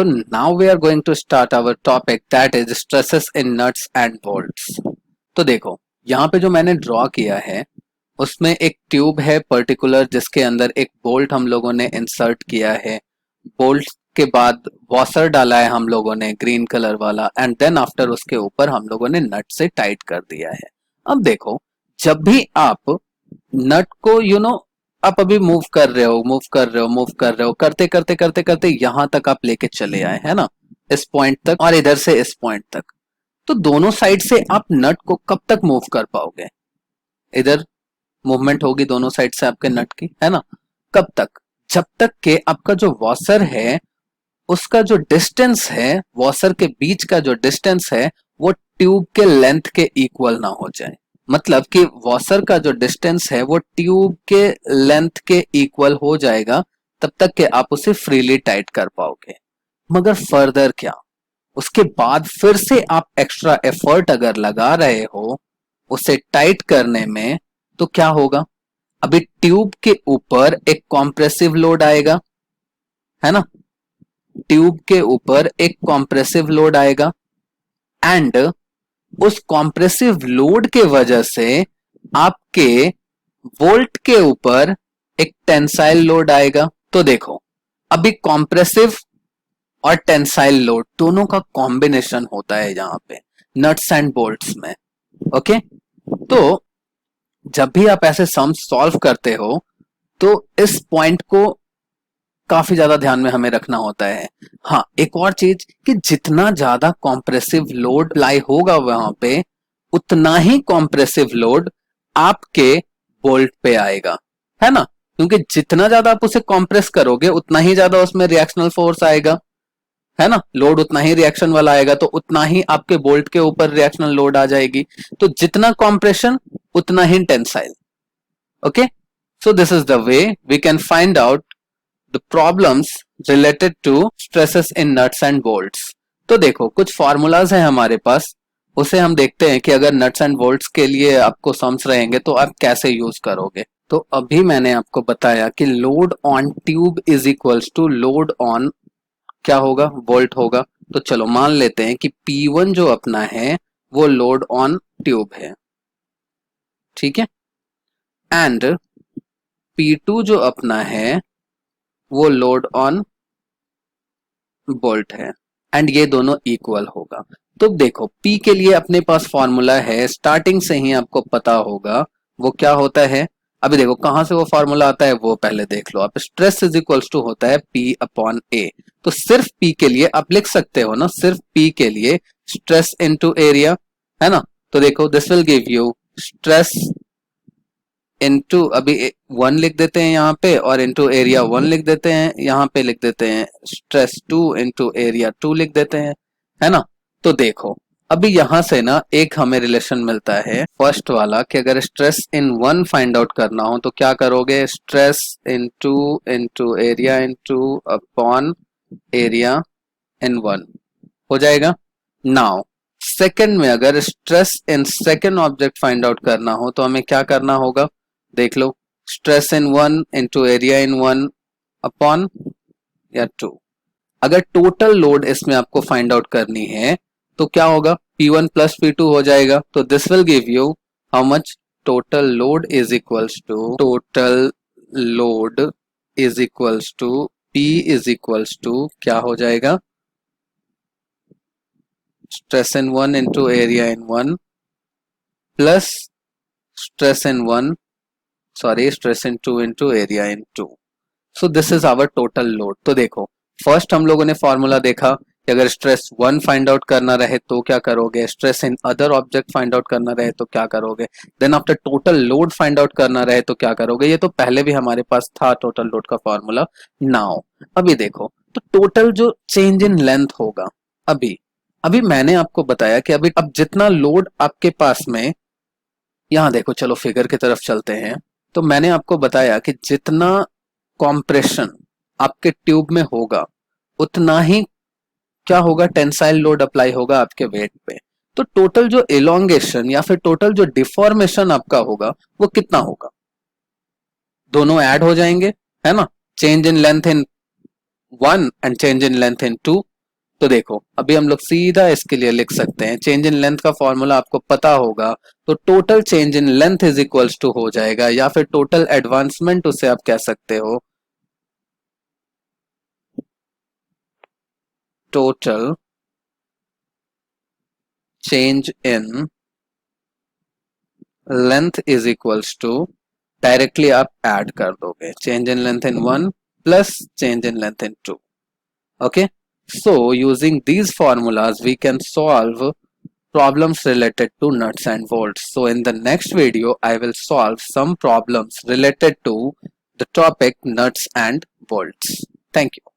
So now we are going to start our topic, that is stresses in nuts and bolts. तो देखो यहाँ पे जो मैंने ड्रॉ किया है उसमें एक ट्यूब है पर्टिकुलर जिसके अंदर एक बोल्ट हम लोगों ने इंसर्ट किया है। बोल्ट के बाद वॉशर डाला है हम लोगों ने ग्रीन कलर वाला, एंड देन आफ्टर उसके ऊपर हम लोगों ने नट से टाइट कर दिया है। अब देखो जब भी आप नट को आप अभी मूव कर रहे हो, करते करते करते करते यहां तक आप लेके चले आए है ना, इस पॉइंट तक और इधर से इस पॉइंट तक, तो दोनों साइड से आप नट को कब तक मूव कर पाओगे? इधर मूवमेंट होगी दोनों साइड से आपके नट की, है ना। कब तक? जब तक के आपका जो वॉशर है उसका जो डिस्टेंस है, वॉशर के बीच का जो डिस्टेंस है वो ट्यूब के लेंथ के इक्वल ना हो जाए। मतलब कि वॉशर का जो डिस्टेंस है वो ट्यूब के लेंथ के इक्वल हो जाएगा, तब तक के आप उसे फ्रीली टाइट कर पाओगे। मगर फर्दर क्या, उसके बाद फिर से आप एक्स्ट्रा एफर्ट अगर लगा रहे हो उसे टाइट करने में, तो क्या होगा? अभी ट्यूब के ऊपर एक कॉम्प्रेसिव लोड आएगा, है ना। ट्यूब के ऊपर एक कॉम्प्रेसिव लोड आएगा एंड उस कॉम्प्रेसिव लोड के वजह से आपके वोल्ट के ऊपर एक टेंसाइल लोड आएगा। तो देखो अभी कॉम्प्रेसिव और टेंसाइल लोड दोनों का कॉम्बिनेशन होता है यहां पे नट्स एंड बोल्ट्स में। ओके, तो जब भी आप ऐसे सम सॉल्व करते हो तो इस पॉइंट को काफी ज्यादा ध्यान में हमें रखना होता है। हाँ, एक और चीज कि जितना ज्यादा कॉम्प्रेसिव लोड अप्लाई होगा वहां पे, उतना ही कॉम्प्रेसिव लोड आपके बोल्ट पे आएगा, है ना। क्योंकि जितना ज्यादा आप उसे कॉम्प्रेस करोगे उतना ही ज्यादा उसमें रिएक्शनल फोर्स आएगा, है ना। लोड उतना ही रिएक्शन वाला आएगा, तो उतना ही आपके बोल्ट के ऊपर रिएक्शनल लोड आ जाएगी। तो जितना कॉम्प्रेशन उतना ही tensile. Okay, so this is the way we can find out the problems related to stresses in nuts and bolts। तो देखो कुछ फॉर्मूलाज हैं हमारे पास, उसे हम देखते हैं कि अगर नट्स एंड बोल्ट्स के लिए आपको सम्स रहेंगे तो आप कैसे यूज करोगे। तो अभी मैंने आपको बताया कि load on tube is equals to load on क्या होगा? बोल्ट होगा। तो चलो मान लेते हैं कि P1 जो अपना है वो लोड ऑन ट्यूब है, ठीक है, एंड P2 जो अपना है वो लोड ऑन बोल्ट है, एंड ये दोनों इक्वल होगा। तो देखो P के लिए अपने पास फॉर्मूला है, स्टार्टिंग से ही आपको पता होगा वो क्या होता है। अभी देखो कहां से वो फॉर्मूला आता है वो पहले देख लो आप। स्ट्रेस इज इक्वल्स टू होता है P अपॉन A। तो सिर्फ P के लिए आप लिख सकते हो ना, सिर्फ P के लिए स्ट्रेस इनटू एरिया, है ना। तो देखो this will give you stress into, अभी 1 लिख देते हैं यहाँ पे, और इनटू एरिया 1 लिख देते हैं, यहाँ पे लिख देते हैं स्ट्रेस 2 इनटू एरिया 2 लिख देते हैं, है ना। तो देखो अभी यहां से ना एक हमें रिलेशन मिलता है फर्स्ट वाला कि अगर स्ट्रेस इन 1 फाइंड आउट करना हो तो क्या करोगे? Stress into area into upon area in 1 हो जाएगा। नाउ सेकंड में अगर stress in second object find out करना हो तो हमें क्या करना होगा? देख लो, stress in 1 into area in 1 upon या 2। अगर टोटल लोड इसमें आपको फाइंड आउट करनी है तो क्या होगा? P1 प्लस P2 हो जाएगा। तो this will give you how much? Total load is equals to P is equals to क्या हो जाएगा? Stress in 1 into area in 1 plus stress in 2 into area in 2। So this is our total load. तो देखो first हम लोगों ने formula देखा कि अगर स्ट्रेस 1 फाइंड आउट करना रहे तो क्या करोगे? Stress in other object find out करना रहे तो क्या करोगे? Then after total load find out करना रहे तो क्या करोगे? ये तो पहले भी हमारे पास था टोटल लोड का फॉर्मूला। नाउ अभी देखो तो टोटल जो चेंज इन लेंथ होगा, अभी मैंने आपको बताया कि अभी अब जितना लोड आपके पास में, यहां देखो चलो फिगर की तरफ चलते हैं, तो मैंने आपको बताया कि जितना कॉम्प्रेशन आपके ट्यूब में होगा उतना ही क्या होगा? टेंसाइल लोड अप्लाई होगा आपके वेट पे। तो टोटल जो एलोंगेशन या फिर टोटल जो डिफॉर्मेशन आपका होगा वो कितना होगा? दोनों ऐड हो जाएंगे, है ना। Change in length in 1 and change in length in 2, तो देखो अभी हम लोग सीधा इसके लिए लिख सकते हैं, चेंज इन लेंथ का फॉर्मूला आपको पता होगा, तो total change in length is equals to हो जाएगा, या फिर टोटल एडवांसमेंट उसे आप कह सकते हो, total change in length is equals to, directly आप ऐड कर दोगे change in length in 1 plus change in length in 2. Okay, so using these formulas we can solve problems related to nuts and bolts. So in the next video I will solve some problems related to the topic nuts and bolts. Thank you.